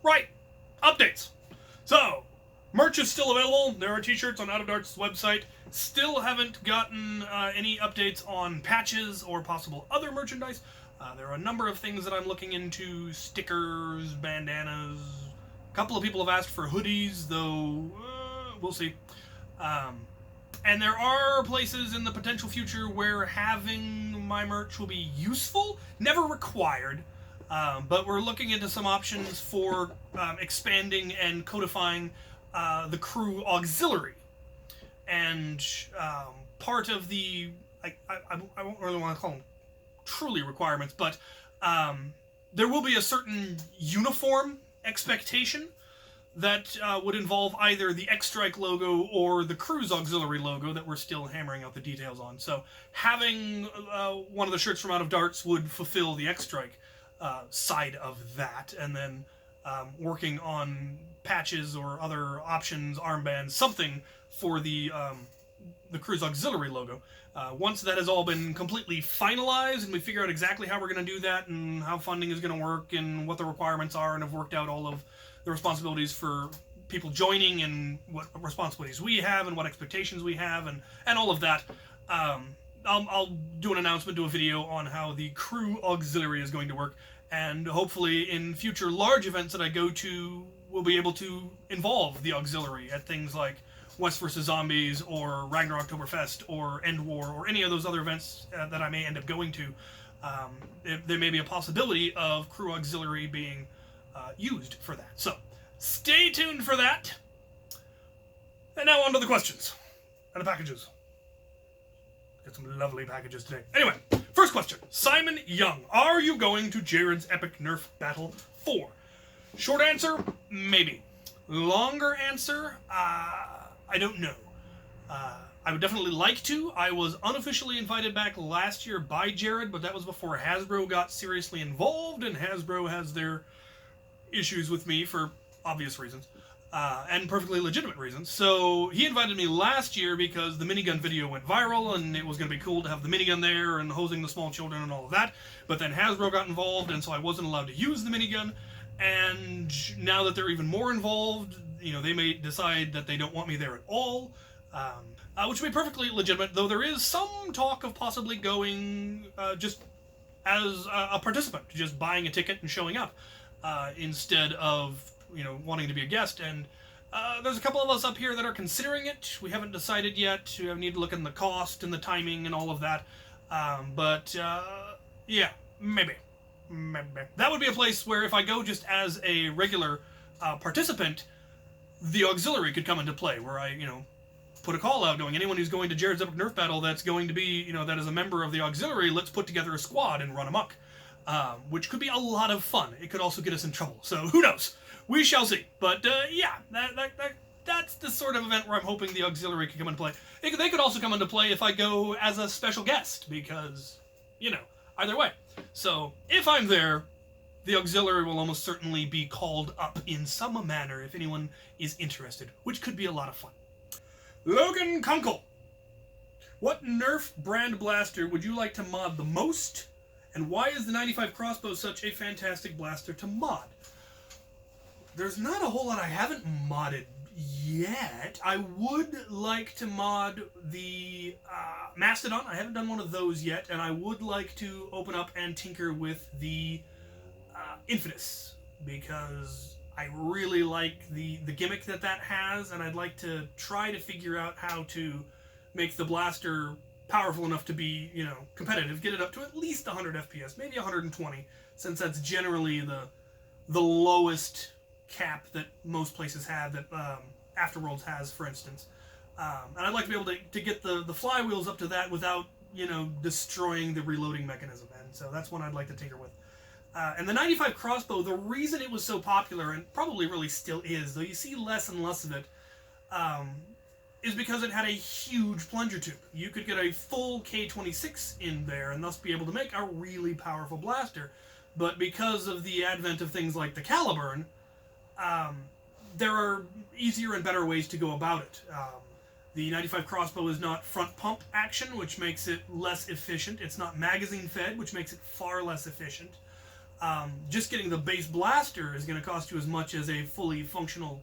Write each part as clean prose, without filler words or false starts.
Right, updates. So, merch is still available. There are t-shirts on Out of Dart's website. Still haven't gotten any updates on patches or possible other merchandise. There are a number of things that I'm looking into. Stickers, bandanas. A couple of people have asked for hoodies, though we'll see. And there are places in the potential future where having my merch will be useful, never required. But we're looking into some options for expanding and codifying the crew auxiliary. And part of the... I won't really want to call them truly requirements, but there will be a certain uniform expectation that would involve either the X-Strike logo or the crew's auxiliary logo that we're still hammering out the details on. So having one of the shirts from Out of Darts would fulfill the X-Strike side of that, and then working on patches or other options, armbands, something for the crew's auxiliary logo. Once that has all been completely finalized and we figure out exactly how we're going to do that and how funding is going to work and what the requirements are, and have worked out all of the responsibilities for people joining and what responsibilities we have and what expectations we have and all of that, I'll do an announcement, do a video on how the crew auxiliary is going to work, and hopefully in future large events that I go to, we'll be able to involve the auxiliary at things like West vs. Zombies or Ragnarok Oktoberfest or End War or any of those other events that I may end up going to. There may be a possibility of crew auxiliary being used for that. So, stay tuned for that. And now on to the questions and the packages. Got some lovely packages today. Anyway, first question. Simon Young. Are you going to Jared's Epic Nerf Battle 4? Short answer, maybe. Longer answer, I don't know. I would definitely like to. I was unofficially invited back last year by Jared, but that was before Hasbro got seriously involved, and Hasbro has their issues with me for obvious reasons, and perfectly legitimate reasons. So he invited me last year because the minigun video went viral, and it was going to be cool to have the minigun there and hosing the small children and all of that. But then Hasbro got involved, and so I wasn't allowed to use the minigun. And now that they're even more involved, you know, they may decide that they don't want me there at all, which would be perfectly legitimate, though there is some talk of possibly going just as a participant, just buying a ticket and showing up, instead of, you know, wanting to be a guest. And there's a couple of us up here that are considering it. We haven't decided yet. We need to look at the cost and the timing and all of that. But yeah, maybe. That would be a place where if I go just as a regular participant, the auxiliary could come into play, where I, you know, put a call out going, anyone who's going to Jared's Epic Nerf Battle that's going to be, you know, that is a member of the auxiliary, let's put together a squad and run amok. Which could be a lot of fun. It could also get us in trouble. So who knows? We shall see. But yeah, that's the sort of event where I'm hoping the auxiliary could come into play. They could also come into play if I go as a special guest, because, you know, either way. So if I'm there, the auxiliary will almost certainly be called up in some manner if anyone is interested, which could be a lot of fun. Logan Kunkel. What Nerf brand blaster would you like to mod the most? And why is the 95 crossbow such a fantastic blaster to mod? There's not a whole lot I haven't modded yet. I would like to mod the Mastodon. I haven't done one of those yet, and I would like to open up and tinker with the Infidus, because I really like the gimmick that has, and I'd like to try to figure out how to make the blaster powerful enough to be, you know, competitive, get it up to at least 100 FPS, maybe 120, since that's generally the lowest cap that most places have, that Afterworlds has, for instance. And I'd like to be able to get the flywheels up to that without, you know, destroying the reloading mechanism, and so that's one I'd like to tinker with. And the 95 crossbow, the reason it was so popular, and probably really still is, though you see less and less of it, is because it had a huge plunger tube. You could get a full K26 in there and thus be able to make a really powerful blaster. But because of the advent of things like the Caliburn, there are easier and better ways to go about it. The 95 crossbow is not front pump action, which makes it less efficient. It's not magazine fed, which makes it far less efficient. Just getting the base blaster is going to cost you as much as a fully functional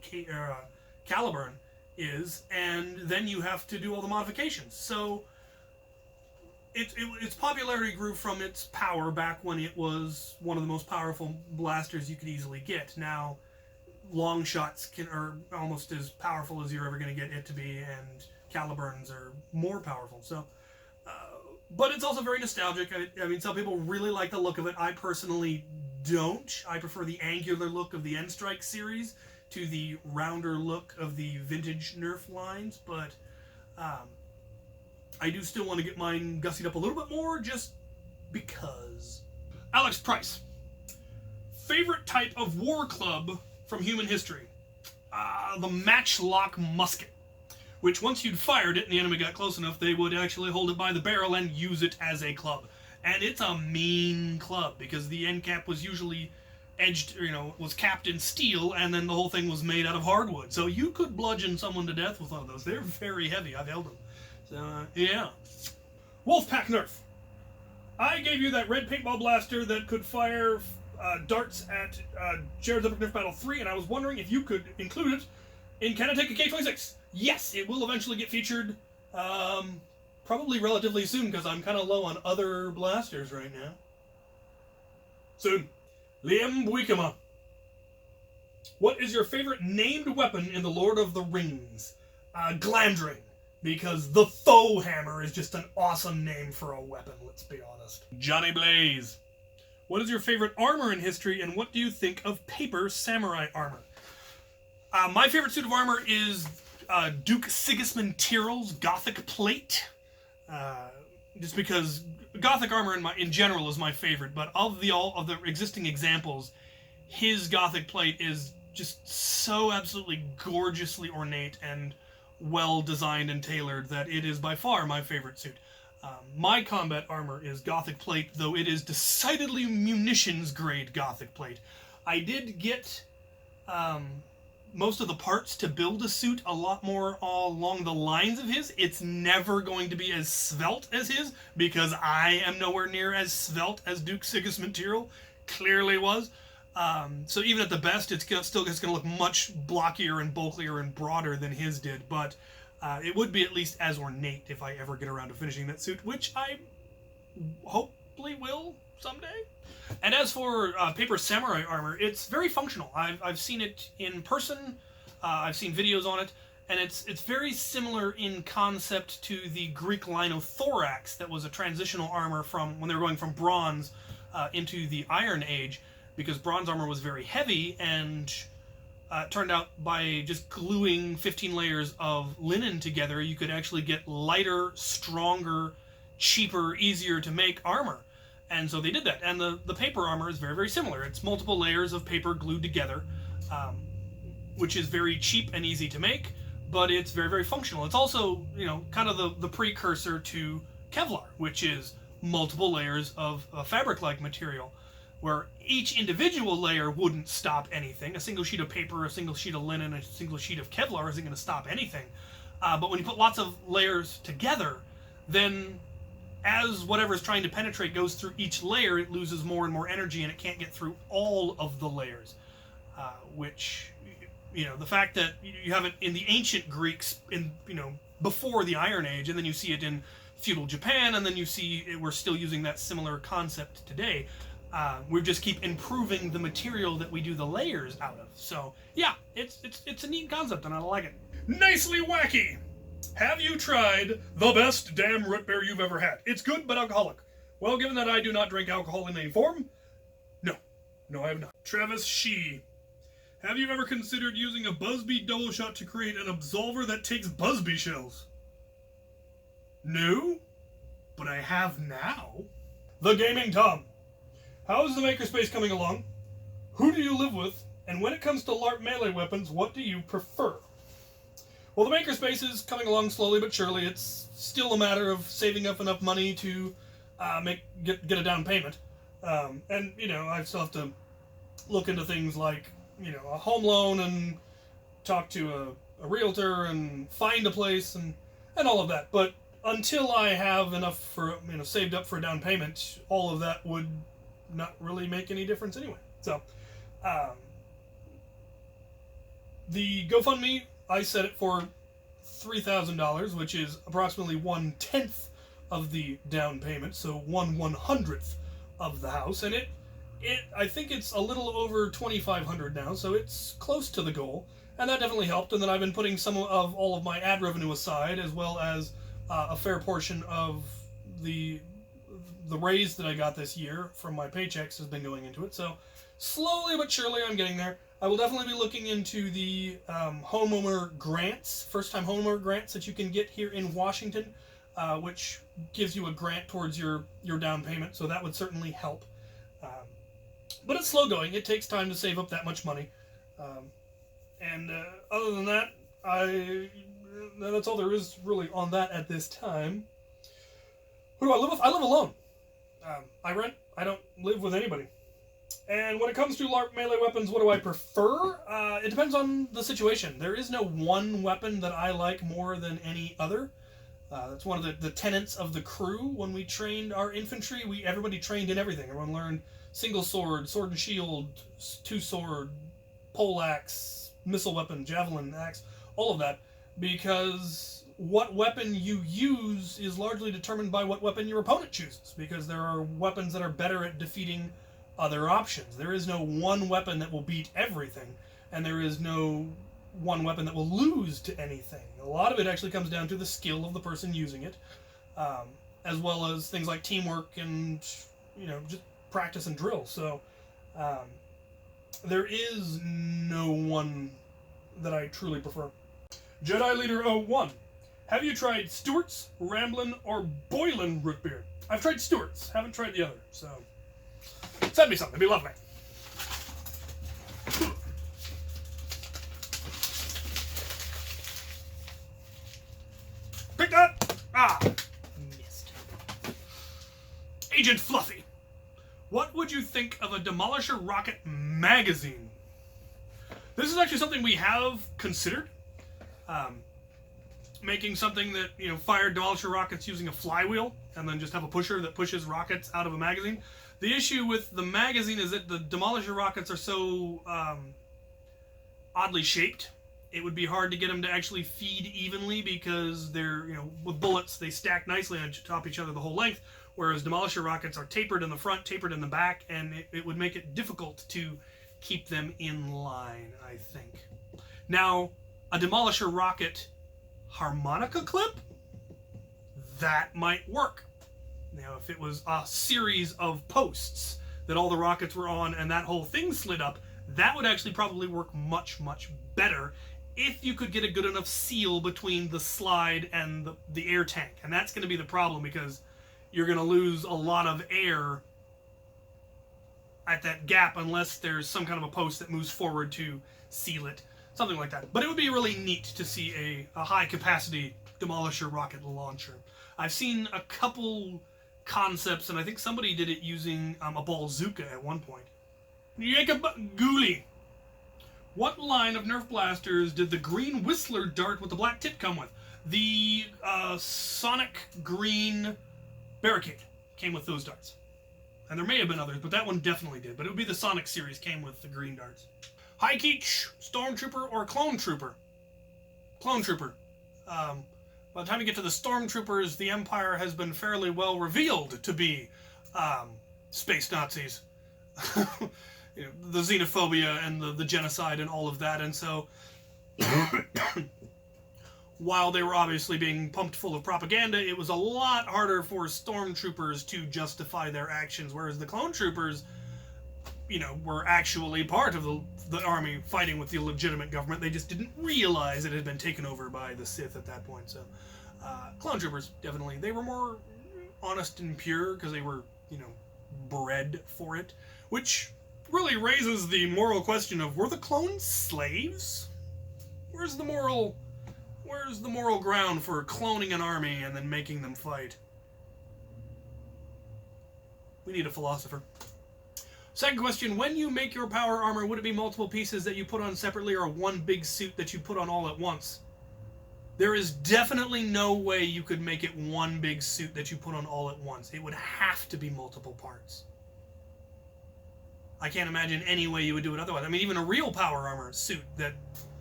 Caliburn is, and then you have to do all the modifications. So its popularity grew from its power back when it was one of the most powerful blasters you could easily get. Now, long shots are almost as powerful as you're ever going to get it to be, and Caliburns are more powerful. So, but it's also very nostalgic. I mean, some people really like the look of it. I personally don't. I prefer the angular look of the N-Strike series to the rounder look of the vintage Nerf lines, but I do still want to get mine gussied up a little bit more, just because. Alex Price. Favorite type of war club from human history? The matchlock musket, which once you'd fired it and the enemy got close enough, they would actually hold it by the barrel and use it as a club. And it's a mean club, because the end cap was usually edged, was capped in steel, and then the whole thing was made out of hardwood. So you could bludgeon someone to death with one of those. They're very heavy. I've held them. So, yeah. Wolfpack Nerf. I gave you that red paintball blaster that could fire darts at Jared's Epic Nerf Battle 3, and I was wondering if you could include it in Can I Take a K-26? Yes, it will eventually get featured, probably relatively soon, because I'm kind of low on other blasters right now. Soon. Liam Buikama. What is your favorite named weapon in The Lord of the Rings? Glamdring. Because the Foe Hammer is just an awesome name for a weapon, let's be honest. Johnny Blaze. What is your favorite armor in history, and what do you think of paper samurai armor? My favorite suit of armor is Duke Sigismund Tyrrell's Gothic plate. Just because Gothic armor in general is my favorite, but of the existing examples, his Gothic plate is just so absolutely gorgeously ornate and well designed and tailored that it is by far my favorite suit. My combat armor is Gothic plate, though it is decidedly munitions grade Gothic plate. I did get most of the parts to build a suit a lot more along the lines of his. It's never going to be as svelte as his, because I am nowhere near as svelte as Duke Sigismund Tyrrell clearly was. So even at the best, it's still going to look much blockier and bulkier and broader than his did, but it would be at least as ornate if I ever get around to finishing that suit, which I hopefully will someday. And as for paper samurai armor, it's very functional. I've seen it in person, I've seen videos on it, and it's very similar in concept to the Greek linothorax that was a transitional armor from when they were going from bronze into the Iron Age, because bronze armor was very heavy, and it turned out by just gluing 15 layers of linen together, you could actually get lighter, stronger, cheaper, easier to make armor. And so they did that. And the paper armor is very, very similar. It's multiple layers of paper glued together, which is very cheap and easy to make, but it's very, very functional. It's also, kind of the precursor to Kevlar, which is multiple layers of a fabric-like material, where each individual layer wouldn't stop anything. A single sheet of paper, a single sheet of linen, a single sheet of Kevlar isn't going to stop anything. But when you put lots of layers together, then as whatever's trying to penetrate goes through each layer, it loses more and more energy, and it can't get through all of the layers. Which, the fact that you have it in the ancient Greeks, before the Iron Age, and then you see it in feudal Japan, and then you see we're still using that similar concept today. We just keep improving the material that we do the layers out of. So, yeah, it's a neat concept, and I like it. Nicely wacky! Have you tried the best damn root beer you've ever had? It's good, but alcoholic. Well, given that I do not drink alcohol in any form, no, I have not. Travis Shee. Have you ever considered using a Busby double shot to create an absolver that takes Busby shells? No, but I have now. The Gaming Tom. How is the Makerspace coming along? Who do you live with? And when it comes to LARP melee weapons, what do you prefer? Well, the Makerspace is coming along slowly but surely. It's still a matter of saving up enough money to get a down payment. And, I still have to look into things like, a home loan and talk to a realtor and find a place and all of that. But until I have enough for, saved up for a down payment, all of that would not really make any difference anyway. So, the GoFundMe, I set it for $3,000, which is approximately 1/10 of the down payment, so 1/100th of the house, and I think it's a little over $2,500 now, so it's close to the goal, and that definitely helped. And then I've been putting some of all of my ad revenue aside, as well as a fair portion of the raise that I got this year from my paychecks has been going into it. So slowly but surely I'm getting there. I will definitely be looking into the homeowner grants, first-time homeowner grants that you can get here in Washington, which gives you a grant towards your down payment, so that would certainly help. But it's slow going. It takes time to save up that much money. And other than that, that's all there is really on that at this time. Who do I live with? I live alone. I rent. I don't live with anybody. And when it comes to LARP melee weapons, what do I prefer? It depends on the situation. There is no one weapon that I like more than any other. That's one of the tenets of the crew. When we trained our infantry, everybody trained in everything. Everyone learned single sword, sword and shield, two sword, pole axe, missile weapon, javelin axe, all of that, because what weapon you use is largely determined by what weapon your opponent chooses, because there are weapons that are better at defeating other options. There is no one weapon that will beat everything, and there is no one weapon that will lose to anything. A lot of it actually comes down to the skill of the person using it, as well as things like teamwork and, just practice and drill. So there is no one that I truly prefer. Jedi Leader 01. Have you tried Stewart's, Ramblin', or Boilin' root beer? I've tried Stewart's, haven't tried the other, so send me something, it'd be lovely. Pick that! Ah! Missed. Agent Fluffy. What would you think of a Demolisher rocket magazine? This is actually something we have considered. Making something that, fired Demolisher rockets using a flywheel, and then just have a pusher that pushes rockets out of a magazine. The issue with the magazine is that the Demolisher rockets are so oddly shaped. It would be hard to get them to actually feed evenly, because they're, with bullets, they stack nicely on top of each other the whole length, whereas Demolisher rockets are tapered in the front, tapered in the back, and it would make it difficult to keep them in line, I think. Now, a Demolisher rocket harmonica clip, that might work. If it was a series of posts that all the rockets were on and that whole thing slid up, that would actually probably work much, much better if you could get a good enough seal between the slide and the air tank. And that's going to be the problem, because you're going to lose a lot of air at that gap unless there's some kind of a post that moves forward to seal it. Something like that. But it would be really neat to see a high-capacity Demolisher rocket launcher. I've seen a couple concepts, and I think somebody did it using a bazooka at one point. Jacob Gooley. What line of Nerf blasters did the green Whistler dart with the black tip come with? The Sonic Green Barricade came with those darts. And there may have been others, but that one definitely did. But it would be the Sonic series came with the green darts. High Keech, Stormtrooper, or Clone Trooper? Clone Trooper. By the time you get to the Stormtroopers, the Empire has been fairly well revealed to be space Nazis. The xenophobia and the genocide and all of that, and so while they were obviously being pumped full of propaganda, it was a lot harder for Stormtroopers to justify their actions, whereas the Clone Troopers, were actually part of the army fighting with the legitimate government. They just didn't realize it had been taken over by the Sith at that point. So Clone Troopers, definitely. They were more honest and pure because they were, bred for it, which really raises the moral question of, were the clones slaves? Where's the moral ground for cloning an army and then making them fight? We need a philosopher. Second question, when you make your power armor, would it be multiple pieces that you put on separately, or one big suit that you put on all at once? There is definitely no way you could make it one big suit that you put on all at once. It would have to be multiple parts. I can't imagine any way you would do it otherwise. I mean, even a real power armor suit that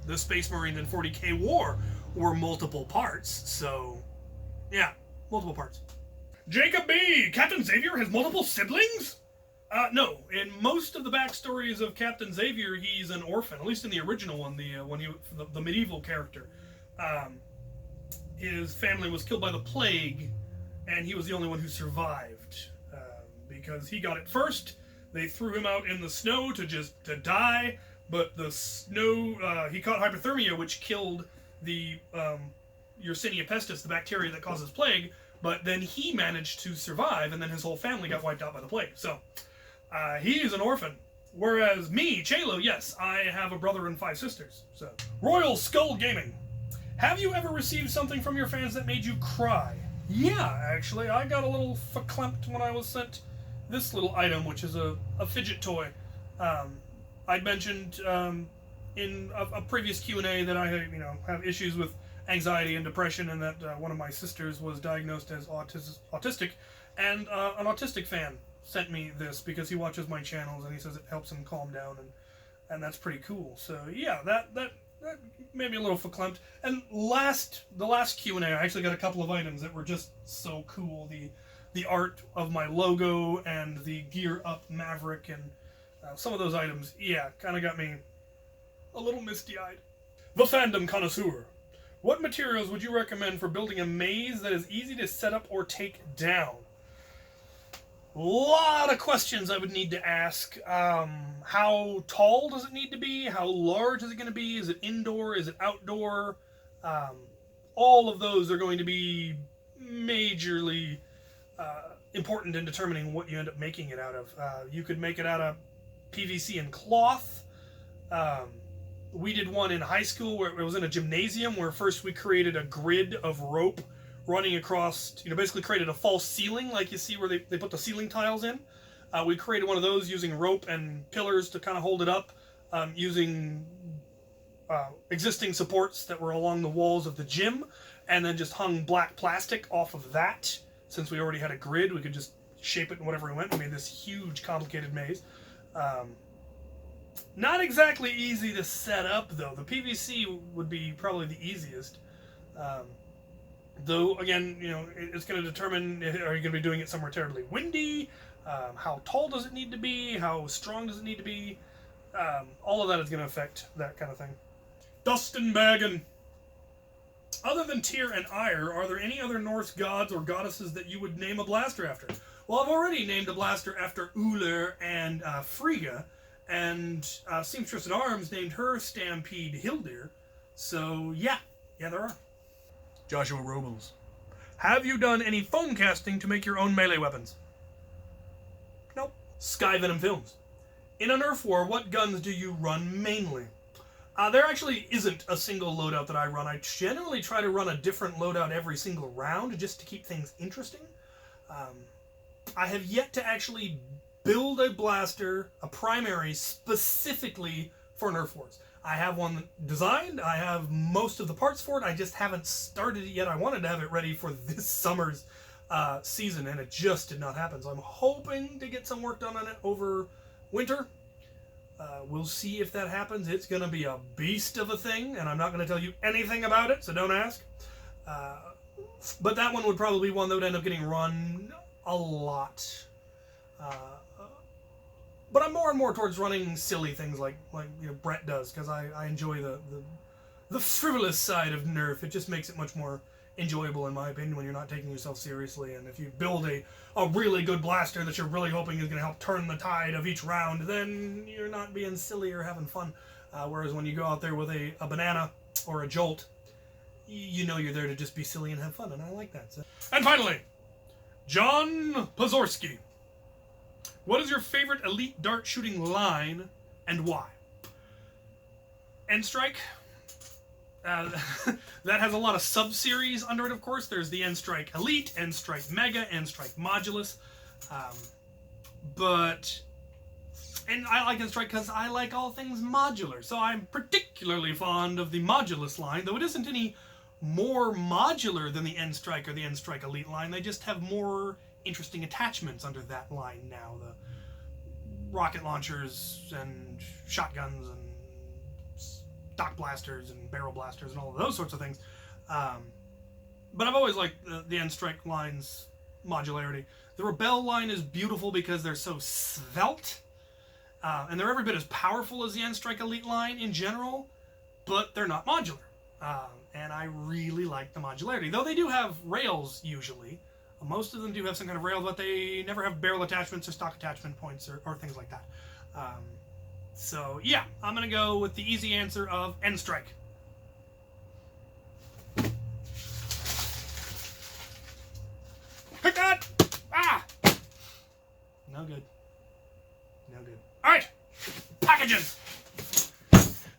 the Space Marines in 40k wore were multiple parts. So, yeah, multiple parts. Jacob B. Captain Xavier has multiple siblings? No. In most of the backstories of Captain Xavier, he's an orphan. At least in the original one, the medieval character. His family was killed by the plague, and he was the only one who survived. Because he got it first. They threw him out in the snow to die, but the snow, he caught hypothermia, which killed the Yersinia pestis, the bacteria that causes plague, but then he managed to survive, and then his whole family got wiped out by the plague. So, he is an orphan. Whereas me, Chaylo, yes, I have a brother and 5 sisters. So, Royal Skull Gaming. Have you ever received something from your fans that made you cry? Yeah, actually, I got a little verklempt when I was sent this little item, which is a fidget toy. I'd mentioned in a previous Q&A that I have issues with anxiety and depression, and that one of my sisters was diagnosed as autistic, and an autistic fan sent me this because he watches my channels and he says it helps him calm down, and that's pretty cool. So yeah, that made me a little verklempt. And the last Q&A, I actually got a couple of items that were just so cool. The art of my logo and the Gear Up Maverick, and some of those items, yeah, kind of got me a little misty-eyed. The Fandom Connoisseur. What materials would you recommend for building a maze that is easy to set up or take down? A lot of questions I would need to ask. How tall does it need to be? How large is it going to be? Is it indoor? Is it outdoor? All of those are going to be majorly important in determining what you end up making it out of. You could make it out of PVC and cloth. We did one in high school where it was in a gymnasium, where first we created a grid of rope running across, basically created a false ceiling like you see where they put the ceiling tiles in. We created one of those using rope and pillars to kind of hold it up, using existing supports that were along the walls of the gym, and then just hung black plastic off of that. Since we already had a grid, we could just shape it in whatever we went. We made this huge, complicated maze. Not exactly easy to set up, though. The PVC would be probably the easiest. Though, again, it's going to determine, are you going to be doing it somewhere terribly windy? How tall does it need to be? How strong does it need to be? All of that is going to affect that kind of thing. Dustin Baggin. Other than Tyr and Ire, are there any other Norse gods or goddesses that you would name a blaster after? Well, I've already named a blaster after Uller and Frigga, and Seamstress at Arms named her Stampede Hildir. So, yeah, there are. Joshua Robles. Have you done any foam casting to make your own melee weapons? Nope. Sky Venom Films. In a Nerf war, what guns do you run mainly? There actually isn't a single loadout that I run. I generally try to run a different loadout every single round just to keep things interesting. I have yet to actually build a blaster, a primary, specifically for Nerf wars. I have one designed. I have most of the parts for it. I just haven't started it yet. I wanted to have it ready for this summer's season, and it just did not happen. So I'm hoping to get some work done on it over winter. We'll see if that happens. It's going to be a beast of a thing, and I'm not going to tell you anything about it, so don't ask. But that one would probably be one that would end up getting run a lot. But I'm more and more towards running silly things like Brett does, because I enjoy the frivolous side of Nerf. It just makes it much more enjoyable, in my opinion, when you're not taking yourself seriously. And if you build a really good blaster that you're really hoping is going to help turn the tide of each round, then you're not being silly or having fun. Whereas when you go out there with a banana or a jolt, you're there to just be silly and have fun, and I like that. So. And finally, John Pozorski. What is your favorite elite dart shooting line, and why? N-Strike. That has a lot of sub-series under it, of course. There's the N-Strike Elite, N-Strike Mega, N-Strike Modulus. And I like N-Strike because I like all things modular. So I'm particularly fond of the Modulus line, though it isn't any more modular than the N-Strike or the N-Strike Elite line. They just have more interesting attachments under that line now. rocket launchers and shotguns and stock blasters and barrel blasters and all of those sorts of things. But I've always liked the N-Strike line's modularity. The Rebel line is beautiful because they're so svelte, and they're every bit as powerful as the N-Strike Elite line in general, but they're not modular. And I really like the modularity. Though they do have rails, usually. Most of them do have some kind of rail, but they never have barrel attachments or stock attachment points or things like that. So, yeah, I'm going to go with the easy answer of N-Strike. Pick that! Ah! No good. No good. Alright! Packages!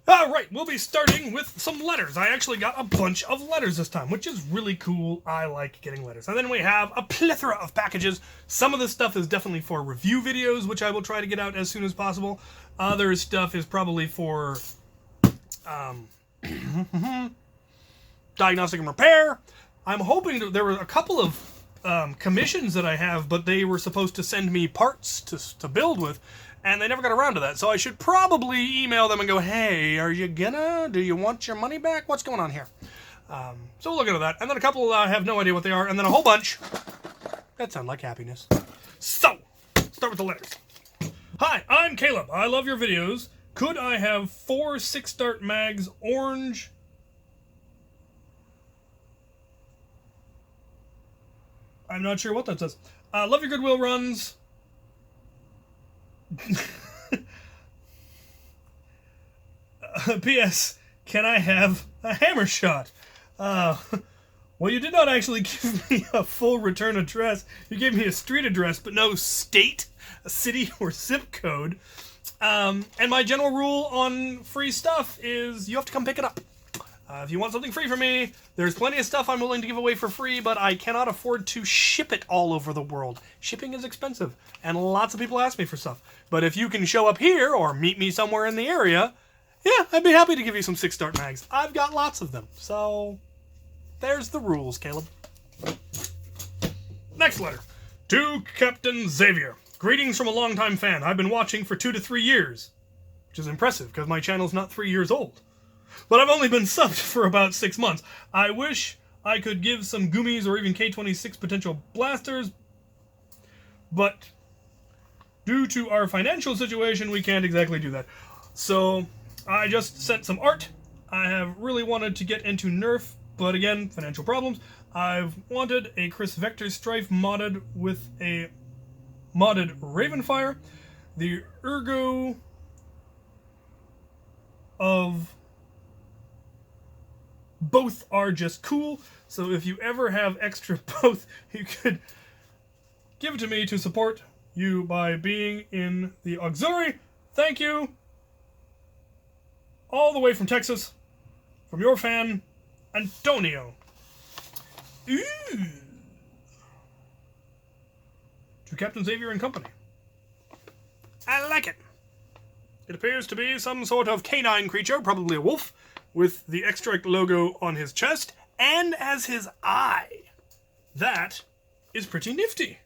Alright, we'll be starting with some letters. I actually got a bunch of letters this time, which is really cool. I like getting letters. And then we have a plethora of packages. Some of this stuff is definitely for review videos, which I will try to get out as soon as possible. Other stuff is probably for diagnostic and repair. I'm hoping there were a couple of commissions that I have, but they were supposed to send me parts to build with, and they never got around to that. So I should probably email them and go, hey, do you want your money back? What's going on here? So we'll look into that. And then a couple I have no idea what they are, and then a whole bunch that sound like happiness. So, start with the letters. Hi, I'm Caleb. I love your videos. Could I have 4 6-start mags, orange? I'm not sure what that says. Love your Goodwill runs. P.S. Can I have a hammer shot? Well, you did not actually give me a full return address. You gave me a street address, but no state, a city, or zip code. And my general rule on free stuff is you have to come pick it up. If you want something free from me, there's plenty of stuff I'm willing to give away for free, but I cannot afford to ship it all over the world. Shipping is expensive, and lots of people ask me for stuff. But if you can show up here or meet me somewhere in the area, yeah, I'd be happy to give you some 6-start mags. I've got lots of them, so there's the rules, Caleb. Next letter. To Captain Xavier. Greetings from a longtime fan. I've been watching for 2 to 3 years, which is impressive because my channel's not 3 years old. But I've only been subbed for about 6 months. I wish I could give some gummies or even K-26 potential blasters, but due to our financial situation, we can't exactly do that. So I just sent some art. I have really wanted to get into Nerf, but again, financial problems. I've wanted a Chris Vector Strife modded with a modded Ravenfire. The Ergo of both are just cool, so if you ever have extra both, you could give it to me to support you by being in the auxiliary. Thank you. All the way from Texas, from your fan, Antonio. Ooh. To Captain Xavier and Company. I like it. It appears to be some sort of canine creature, probably a wolf, with the X-Strike logo on his chest, and as his eye. That is pretty nifty.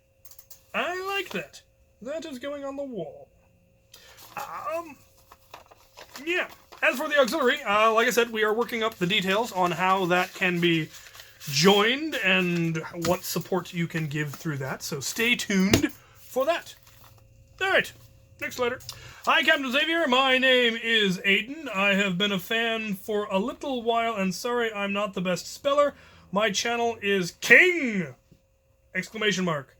I like that. That is going on the wall. Yeah. As for the auxiliary, like I said, we are working up the details on how that can be joined and what support you can give through that, so stay tuned for that. Alright, next letter. Hi, Captain Xavier. My name is Aiden. I have been a fan for a little while, and sorry I'm not the best speller. My channel is King! Exclamation mark.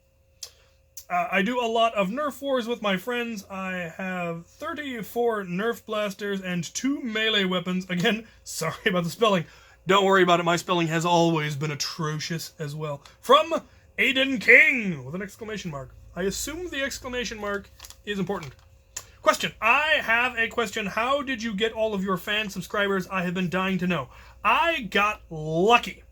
I do a lot of Nerf wars with my friends. I have 34 Nerf blasters and 2 melee weapons. Again, sorry about the spelling. Don't worry about it. My spelling has always been atrocious as well. From Aiden King! With an exclamation mark. I assume the exclamation mark is important. Question. I have a question. How did you get all of your fan subscribers? I have been dying to know. I got lucky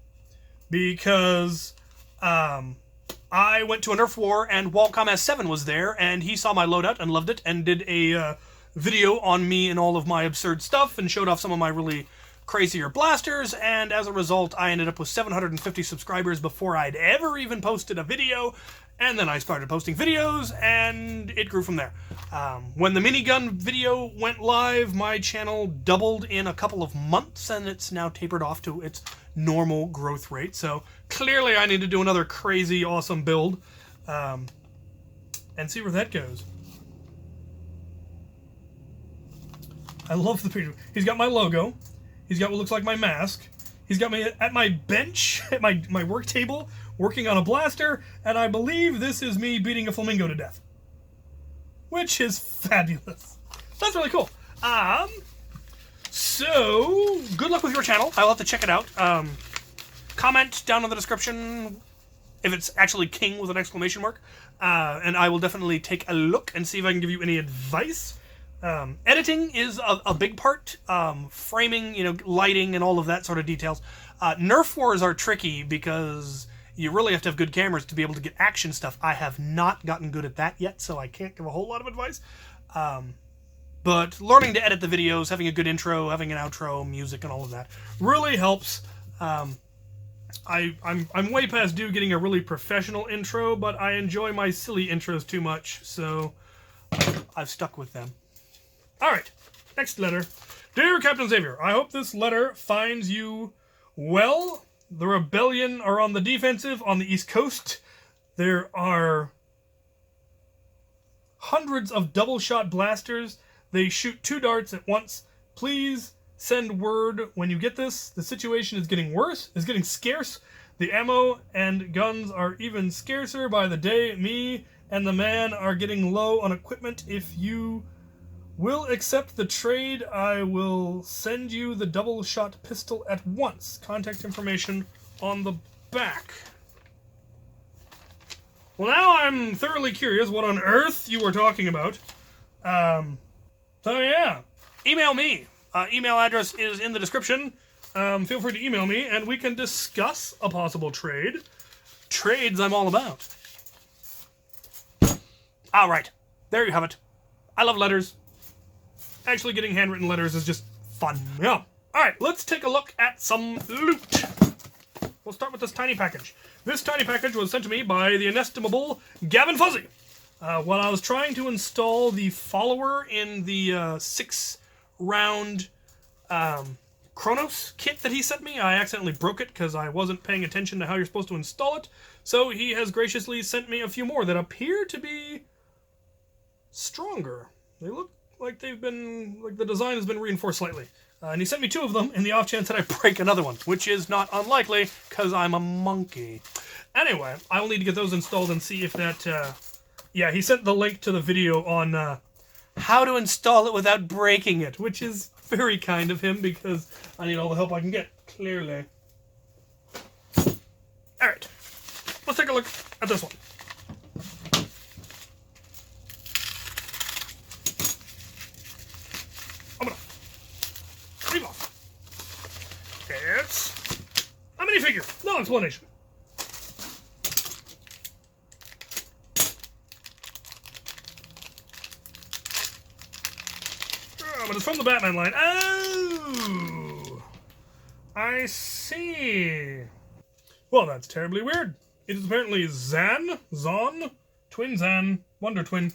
because I went to a Nerf war and Walcom S7 was there, and he saw my loadout and loved it and did a video on me and all of my absurd stuff and showed off some of my really crazier blasters, and as a result, I ended up with 750 subscribers before I'd ever even posted a video, and then I started posting videos, and it grew from there. When the minigun video went live, my channel doubled in a couple of months, and it's now tapered off to its normal growth rate, so clearly I need to do another crazy, awesome build, and see where that goes. I love the picture. He's got my logo. He's got what looks like my mask. He's got me at my bench, at my work table, working on a blaster, and I believe this is me beating a flamingo to death. Which is fabulous. That's really cool. So, good luck with your channel. I'll have to check it out. Comment down in the description if it's actually King with an exclamation mark. And I will definitely take a look and see if I can give you any advice. Editing is a big part. Framing, you know, lighting and all of that sort of details. Nerf wars are tricky because you really have to have good cameras to be able to get action stuff. I have not gotten good at that yet, so I can't give a whole lot of advice. But learning to edit the videos, having a good intro, having an outro, music, and all of that really helps. I'm way past due getting a really professional intro, but I enjoy my silly intros too much, so I've stuck with them. Alright, next letter. Dear Captain Xavier, I hope this letter finds you well. The rebellion are on the defensive on the East Coast. There are hundreds of double-shot blasters. They shoot 2 darts at once. Please send word when you get this. The situation is getting worse. It's getting scarce. The ammo and guns are even scarcer by the day. Me and the man are getting low on equipment. If you will accept the trade, I will send you the double-shot pistol at once. Contact information on the back. Well, now I'm thoroughly curious what on earth you were talking about. So yeah, email me. Email address is in the description. Feel free to email me, and we can discuss a possible trade. Trades I'm all about. Alright, there you have it. I love letters. Actually getting handwritten letters is just fun. Yeah. Alright, let's take a look at some loot. We'll start with this tiny package. This tiny package was sent to me by the inestimable Gavin Fuzzy. While I was trying to install the follower in the 6-round Chronos kit that he sent me, I accidentally broke it because I wasn't paying attention to how you're supposed to install it. So he has graciously sent me a few more that appear to be stronger. They look like they've been, like the design has been reinforced slightly. And he sent me 2 of them in the off chance that I break another one, which is not unlikely because I'm a monkey. Anyway, I will need to get those installed and see if that, yeah, he sent the link to the video on how to install it without breaking it, which is very kind of him because I need all the help I can get, clearly. Alright, let's take a look at this one. Leave off. It's a minifigure. No explanation. Oh, but it's from the Batman line. Oh! I see. Well, that's terribly weird. It is apparently Zon, Twin Zan, Wonder Twin.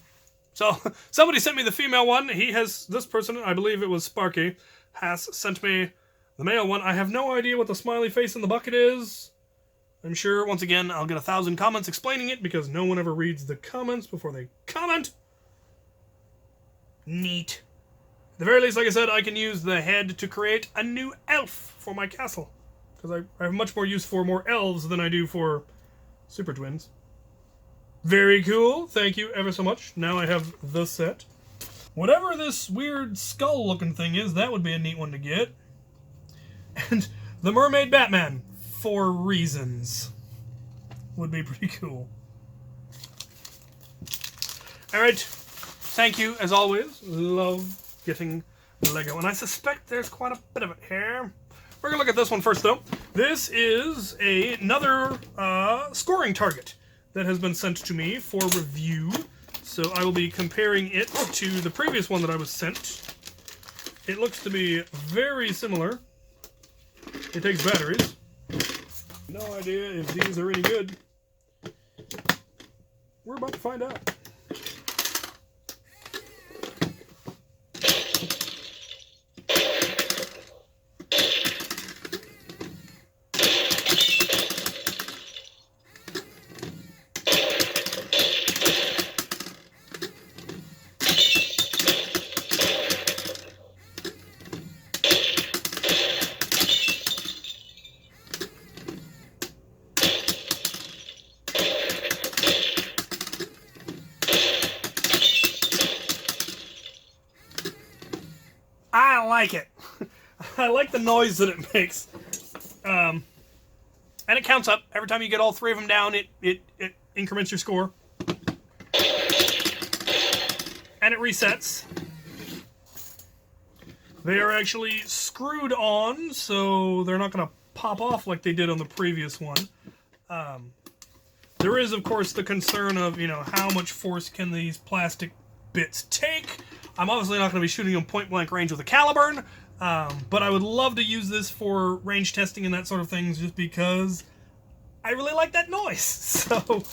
So, somebody sent me the female one. This person, I believe it was Sparky, has sent me the male one. I have no idea what the smiley face in the bucket is. I'm sure, once again, I'll get 1,000 comments explaining it because no one ever reads the comments before they comment. Neat. At the very least, like I said, I can use the head to create a new elf for my castle. Because I have much more use for more elves than I do for super twins. Very cool. Thank you ever so much. Now I have the set. Whatever this weird skull-looking thing is, that would be a neat one to get. And the Mermaid Batman, for reasons, would be pretty cool. Alright, thank you, as always. Love getting Lego. And I suspect there's quite a bit of it here. We're going to look at this one first, though. This is another scoring target that has been sent to me for review. So I will be comparing it to the previous one that I was sent. It looks to be very similar. It takes batteries. No idea if these are any good. We're about to find out. I like it. I like the noise that it makes. And it counts up. Every time you get all three of them down, it increments your score. And it resets. They are actually screwed on, so they're not going to pop off like they did on the previous one. There is, of course, the concern of, how much force can these plastic bits take. I'm obviously not going to be shooting them point-blank range with a Caliburn, but I would love to use this for range testing and that sort of things just because I really like that noise. So,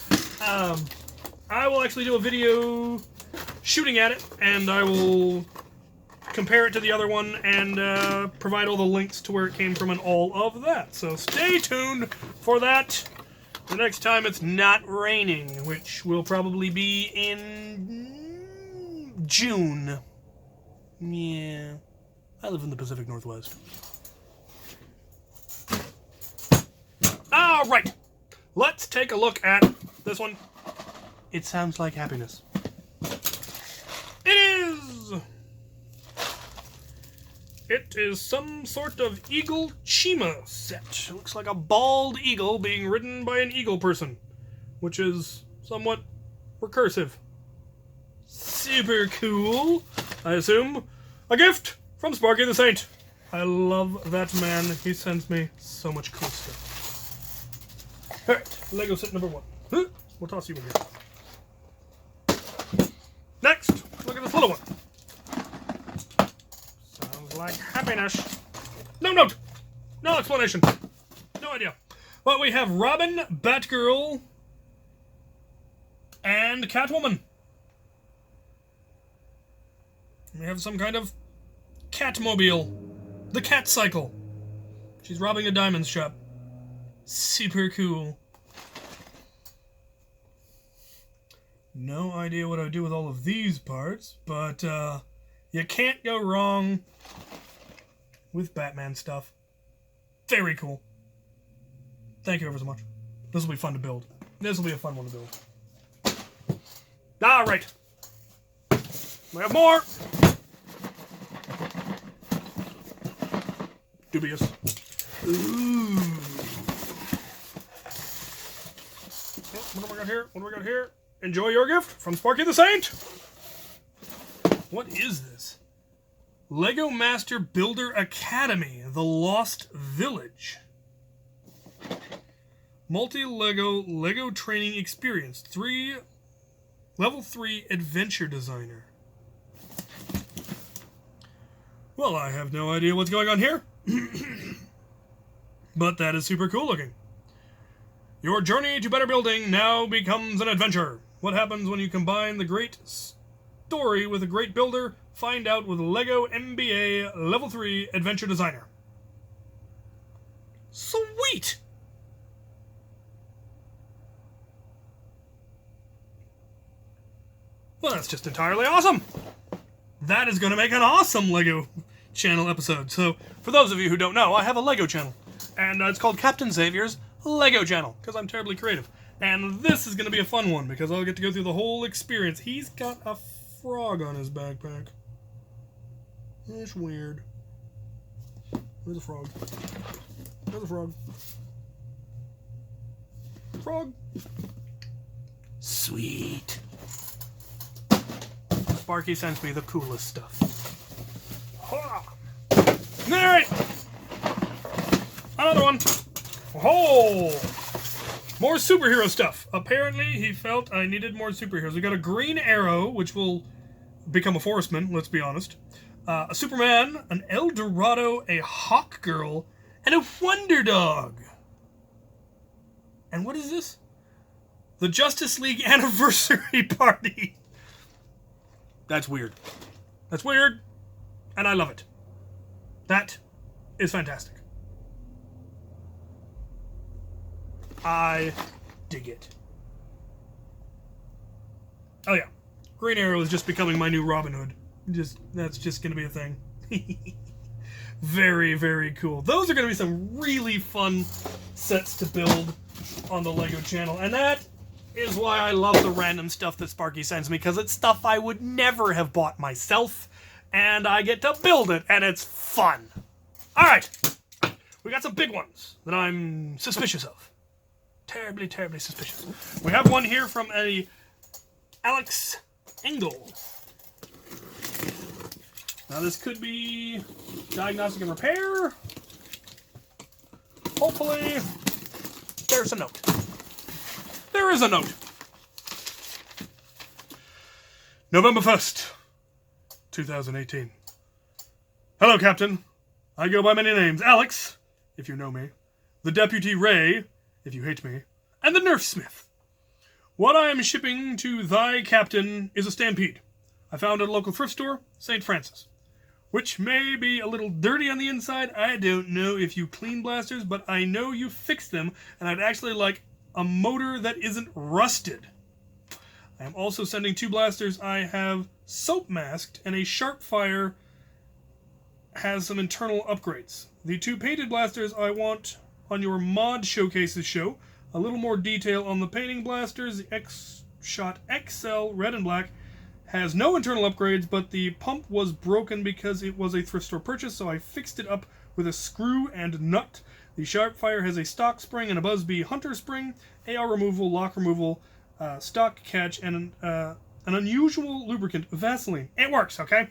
I will actually do a video shooting at it, and I will compare it to the other one and provide all the links to where it came from and all of that. So stay tuned for that the next time it's not raining, which will probably be in June. Yeah. I live in the Pacific Northwest. Alright. Let's take a look at this one. It sounds like happiness. It is! It is some sort of eagle chima set. It looks like a bald eagle being ridden by an eagle person, which is somewhat recursive. Super cool, I assume. A gift from Sparky the Saint. I love that man. He sends me so much cool stuff. Alright, Lego set number 1. We'll toss you in here. Next, look at this little one. Sounds like happiness. No note! No explanation. No idea. But we have Robin, Batgirl, and Catwoman. We have some kind of Catmobile. The Cat Cycle. She's robbing a diamond shop. Super cool. No idea what I would do with all of these parts, but you can't go wrong with Batman stuff. Very cool. Thank you ever so much. This will be fun to build. This will be a fun one to build. Alright. We have more. Dubious. Ooh. Oh, what do we got here? What do we got here? Enjoy your gift from Sparky the Saint. What is this? Lego Master Builder Academy, The Lost Village. Multi-Lego training experience. Level 3 adventure designer. Well, I have no idea what's going on here. But that is super cool looking. Your journey to better building now becomes an adventure. What happens when you combine the great story with a great builder? Find out with Lego MBA Level 3 Adventure Designer. Sweet! Well, that's just entirely awesome. That is going to make an awesome Lego channel episode. So, for those of you who don't know, I have a Lego channel. And it's called Captain Xavier's Lego channel, because I'm terribly creative. And this is going to be a fun one, because I'll get to go through the whole experience. He's got a frog on his backpack. That's weird. Where's the frog? Where's the frog? Frog. Sweet. Sparky sends me the coolest stuff. Alright! Another one. Oh! More superhero stuff. Apparently, he felt I needed more superheroes. We got a Green Arrow, which will become a Forestman, let's be honest. A Superman, an El Dorado, a Hawk Girl, And a Wonder Dog. And what is this? The Justice League Anniversary Party. That's weird. That's weird. And I love it. That is fantastic. I dig it. Oh yeah. Green Arrow is just becoming my new Robin Hood. That's just going to be a thing. Very, very cool. Those are going to be some really fun sets to build on the LEGO channel. And that is why I love the random stuff that Sparky sends me, because it's stuff I would never have bought myself, and I get to build it, and it's fun. Alright, we got some big ones that I'm suspicious of. Terribly, terribly suspicious. We have one here from a Alex Engel. Now this could be diagnostic and repair. Hopefully, there's a note. There is a note. November 1st, 2018. Hello, Captain. I go by many names. Alex, if you know me. The Deputy Ray, if you hate me. And the Nerf Smith. What I am shipping to thy captain is a Stampede. I found at a local thrift store, St. Francis. Which may be a little dirty on the inside. I don't know if you clean blasters, but I know you fix them, and I'd actually like a motor that isn't rusted. I am also sending 2 blasters I have soap masked, and a Sharpfire has some internal upgrades. The 2 painted blasters I want on your mod showcases show. A little more detail on the painting blasters. The X-Shot XL Red and Black has no internal upgrades, but the pump was broken because it was a thrift store purchase, so I fixed it up with a screw and nut. The Sharpfire has a stock spring and a Busby Hunter spring, AR removal, lock removal, stock catch, and an unusual lubricant, Vaseline. It works, okay?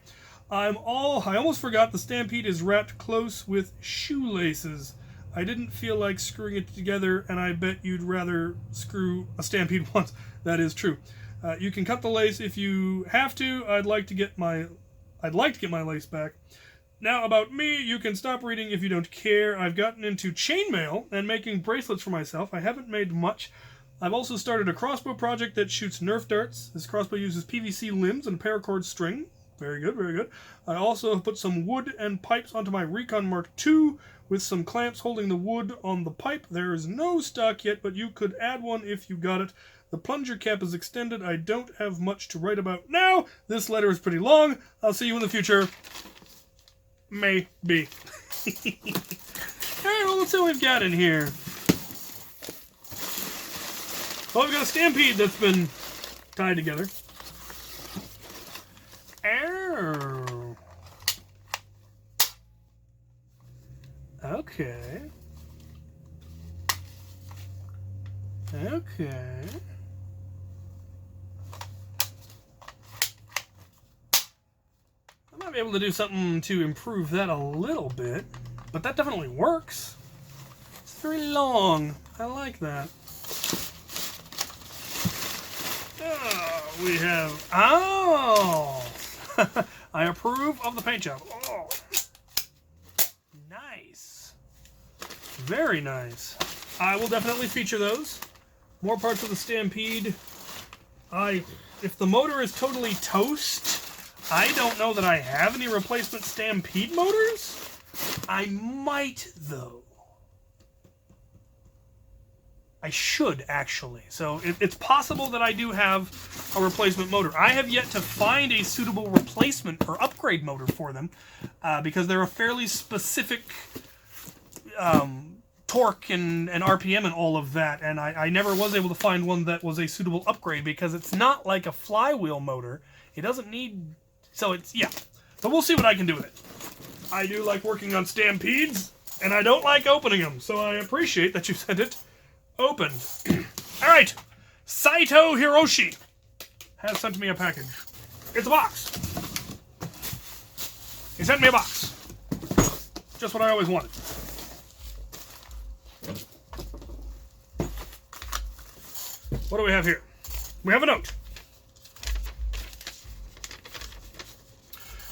I almost forgot the Stampede is wrapped close with shoelaces. I didn't feel like screwing it together, and I bet you'd rather screw a Stampede once. That is true. You can cut the lace if you have to. I'd like to get my lace back. Now, about me, you can stop reading if you don't care. I've gotten into chainmail and making bracelets for myself. I haven't made much. I've also started a crossbow project that shoots Nerf darts. This crossbow uses PVC limbs and paracord string. Very good, very good. I also have put some wood and pipes onto my Recon Mark II with some clamps holding the wood on the pipe. There is no stock yet, but you could add one if you got it. The plunger cap is extended. I don't have much to write about now. This letter is pretty long. I'll see you in the future. Maybe. Alright, well, let's see what we've got in here. Well, we've got a Stampede that's been tied together. Oh. Okay. Okay. I might be able to do something to improve that a little bit, but that definitely works. It's very long. I like that. Oh, we have... Oh! I approve of the paint job. Oh. Nice. Very nice. I will definitely feature those. More parts of the Stampede. If the motor is totally toast, I don't know that I have any replacement Stampede motors. I might, though. I should, actually. So it's possible that I do have a replacement motor. I have yet to find a suitable replacement or upgrade motor for them because they're a fairly specific torque and RPM and all of that, and I never was able to find one that was a suitable upgrade because it's not like a flywheel motor. It doesn't need... So it's... Yeah. But we'll see what I can do with it. I do like working on Stampedes, and I don't like opening them, so I appreciate that you sent it opened. Alright. Saito Hiroshi has sent me a package. It's a box. He sent me a box. Just what I always wanted. What do we have here? We have a note.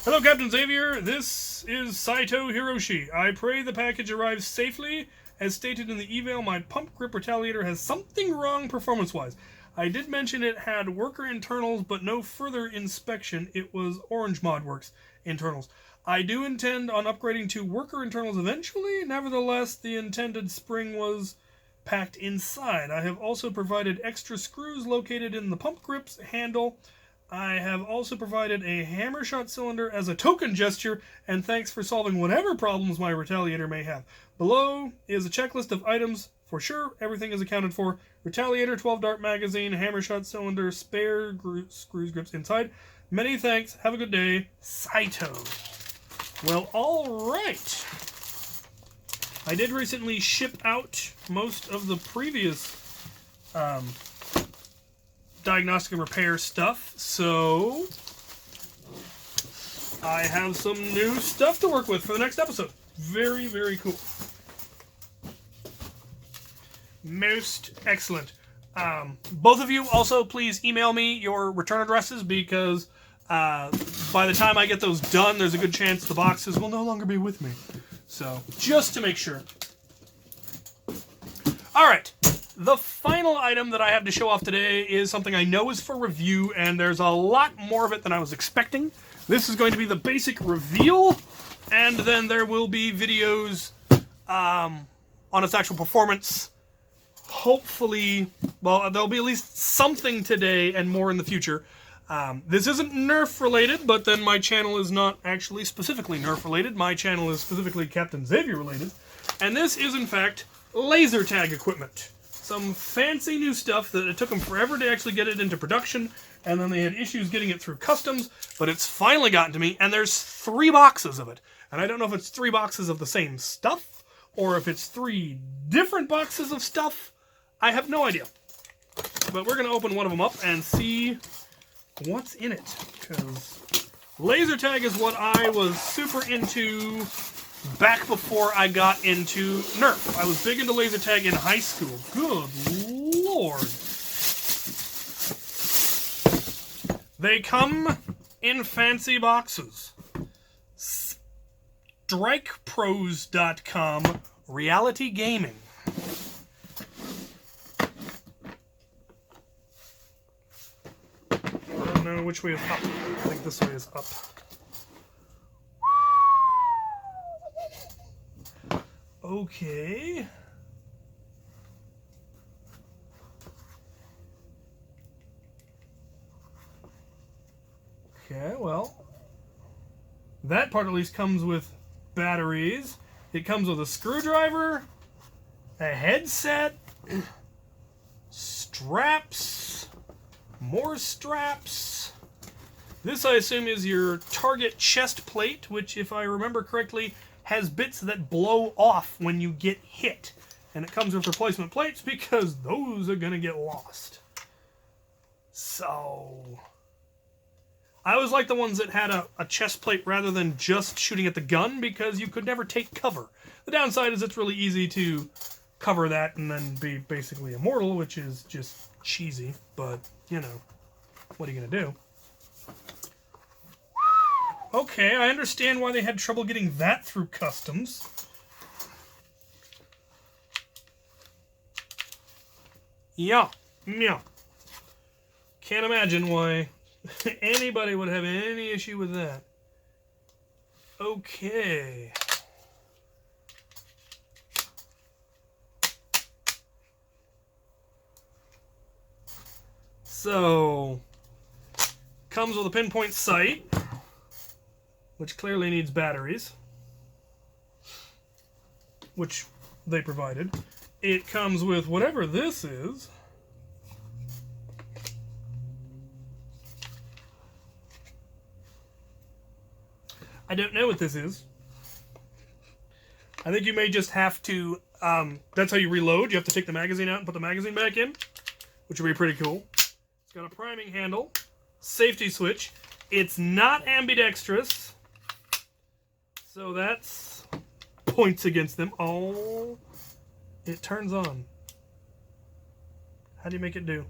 Hello, Captain Xavier. This This is Saito Hiroshi. I pray the package arrives safely. As stated in the email, my pump grip retaliator has something wrong performance-wise. I did mention it had worker internals, but no further inspection. It was Orange ModWorks internals. I do intend on upgrading to worker internals eventually. Nevertheless, the intended spring was packed inside. I have also provided extra screws located in the pump grips handle. I have also provided a hammer shot cylinder as a token gesture, and thanks for solving whatever problems my retaliator may have. Below is a checklist of items. For sure, everything is accounted for. Retaliator, 12 dart magazine, hammer shot cylinder, spare screws grips inside. Many thanks. Have a good day. Saito. Well, alright. I did recently ship out most of the previous diagnostic and repair stuff, so I have some new stuff to work with for the next episode. Very, very cool. Most excellent. Both of you also please email me your return addresses, because by the time I get those done, there's a good chance the boxes will no longer be with me. So, just to make sure. Alright, the final item that I have to show off today is something I know is for review, and there's a lot more of it than I was expecting. This is going to be the basic reveal, and then there will be videos on its actual performance. Hopefully, well, there'll be at least something today and more in the future. This isn't Nerf related, but then my channel is not actually specifically Nerf related. My channel is specifically Captain Xavier related. And this is, in fact, laser tag equipment. Some fancy new stuff that it took them forever to actually get it into production, and then they had issues getting it through customs, but it's finally gotten to me, and there's 3 boxes of it. And I don't know if it's 3 boxes of the same stuff, or if it's 3 different boxes of stuff. I have no idea. But we're going to open one of them up and see what's in it, because laser tag is what I was super into back before I got into Nerf. I was big into laser tag in high school. Good lord. They come in fancy boxes. StrikePros.com Reality Gaming. I don't know which way is up. I think this way is up. Okay. Okay, well, that part at least comes with batteries. It comes with a screwdriver, a headset, straps, more straps. This, I assume, is your target chest plate, which, if I remember correctly, has bits that blow off when you get hit. And it comes with replacement plates because those are going to get lost. So, I always liked the ones that had a chest plate rather than just shooting at the gun, because you could never take cover. The downside is it's really easy to cover that and then be basically immortal, which is just cheesy, but, you know, what are you going to do? Okay, I understand why they had trouble getting that through customs. Yeah. Can't imagine why anybody would have any issue with that. Okay. So, comes with a pinpoint sight, which clearly needs batteries, which they provided. It comes with whatever this is. I don't know what this is. I think you may just have to, that's how you reload. You have to take the magazine out and put the magazine back in, which would be pretty cool. It's got a priming handle, safety switch. It's not ambidextrous, so that's points against them. Oh, it turns on. How do you make it do?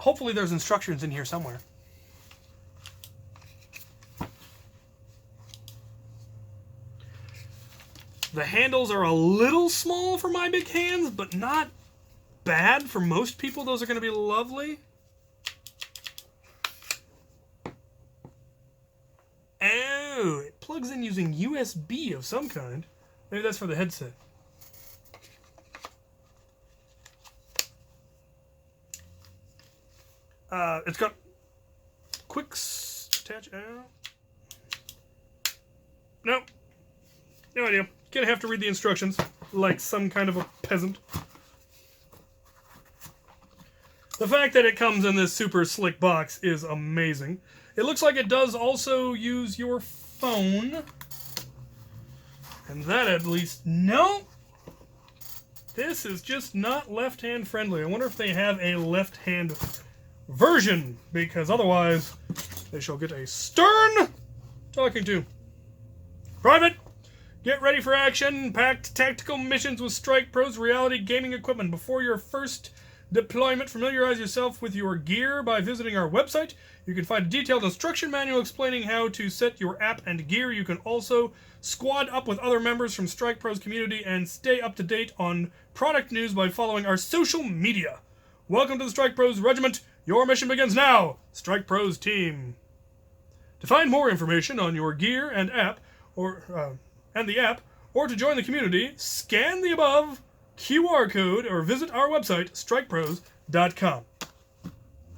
hopefully there's instructions in here somewhere. The handles are a little small for my big hands, but not bad for most people. Those are going to be lovely. Oh, it plugs in using USB of some kind. Maybe that's for the headset. It's got quick attach. Nope. No idea. Gonna have to read the instructions like some kind of a peasant. The fact that it comes in this super slick box is amazing. It looks like it does also use your phone. And that at least... No! This is just not left-hand friendly. I wonder if they have a left-hand version, because otherwise they shall get a stern talking to. Private! Get ready for action. Packed tactical missions with Strike Pro's reality gaming equipment. Before your first deployment, familiarize yourself with your gear by visiting our website. You can find a detailed instruction manual explaining how to set your app and gear. You can also squad up with other members from Strike Pro's community and stay up to date on product news by following our social media. Welcome to the Strike Pros Regiment. Your mission begins now. Strike Pros team. To find more information on your gear and app, and the app, or to join the community, scan the above QR code or visit our website, strikepros.com.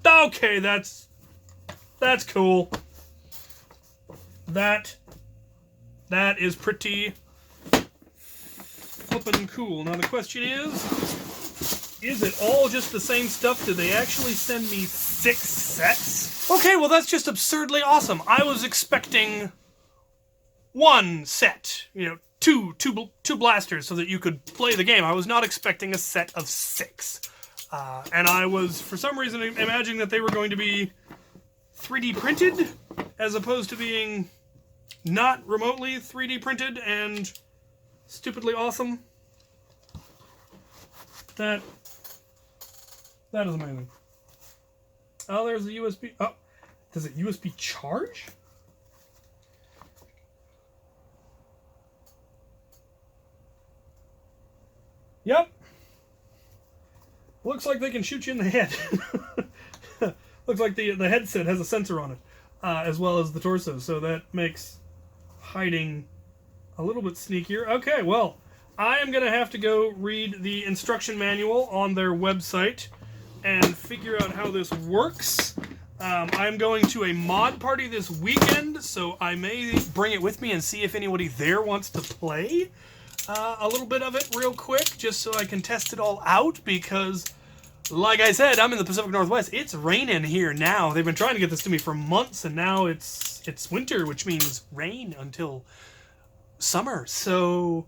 Okay, that's cool. That is pretty flippin' cool. Now the question is it all just the same stuff? Did they actually send me 6 sets? Okay, well that's just absurdly awesome. I was expecting 1 set, two blasters so that you could play the game. I was not expecting a set of 6. And I was, for some reason, imagining that they were going to be 3D printed, as opposed to being not remotely 3D printed and stupidly awesome. That is amazing. Oh, there's the USB. Oh, does it USB charge? Yep. Looks like they can shoot you in the head. Looks like the headset has a sensor on it, as well as the torso, so that makes hiding a little bit sneakier. Okay, well, I am going to have to go read the instruction manual on their website and figure out how this works. I'm going to a mod party this weekend, so I may bring it with me and see if anybody there wants to play a little bit of it real quick, just so I can test it all out, because, like I said, I'm in the Pacific Northwest. It's raining here now. They've been trying to get this to me for months, and now it's winter, which means rain until summer, so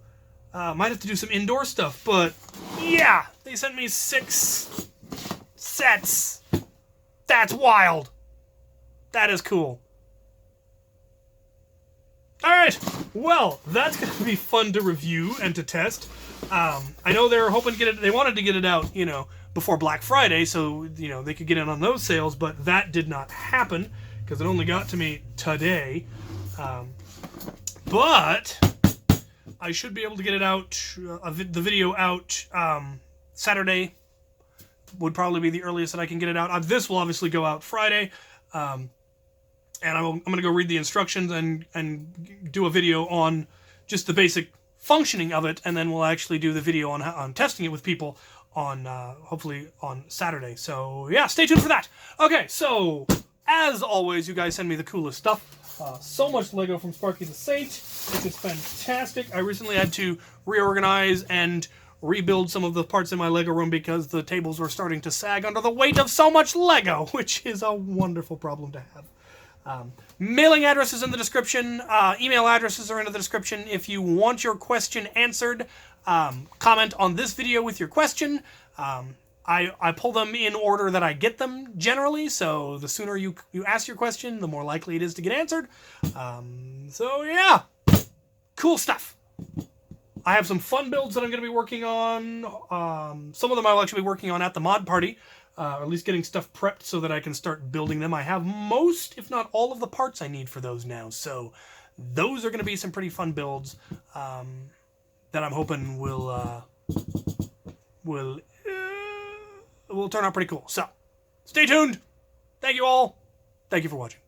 might have to do some indoor stuff, but yeah, they sent me 6 sets. That's wild. That is cool. Alright, well, that's going to be fun to review and to test. I know they were hoping to get it, they wanted to get it out, before Black Friday, so, they could get in on those sales, but that did not happen, because it only got to me today. But I should be able to get it out, the video out, Saturday would probably be the earliest that I can get it out. This will obviously go out Friday, and I'm going to go read the instructions and do a video on just the basic functioning of it, and then we'll actually do the video on testing it with people on hopefully on Saturday. So yeah, stay tuned for that. Okay, so as always, you guys send me the coolest stuff. So much Lego from Sparky the Saint. This is fantastic. I recently had to reorganize and rebuild some of the parts in my Lego room because the tables were starting to sag under the weight of so much Lego, which is a wonderful problem to have. Mailing address is in the description. Email addresses are in the description. If you want your question answered, comment on this video with your question. I pull them in order that I get them, generally, so the sooner you ask your question, the more likely it is to get answered. So yeah, cool stuff. I have some fun builds that I'm going to be working on. Some of them I'll actually be working on at the mod party. or at least getting stuff prepped so that I can start building them. I have most, if not all, of the parts I need for those now, so those are going to be some pretty fun builds that I'm hoping will turn out pretty cool. So, stay tuned. Thank you all. Thank you for watching.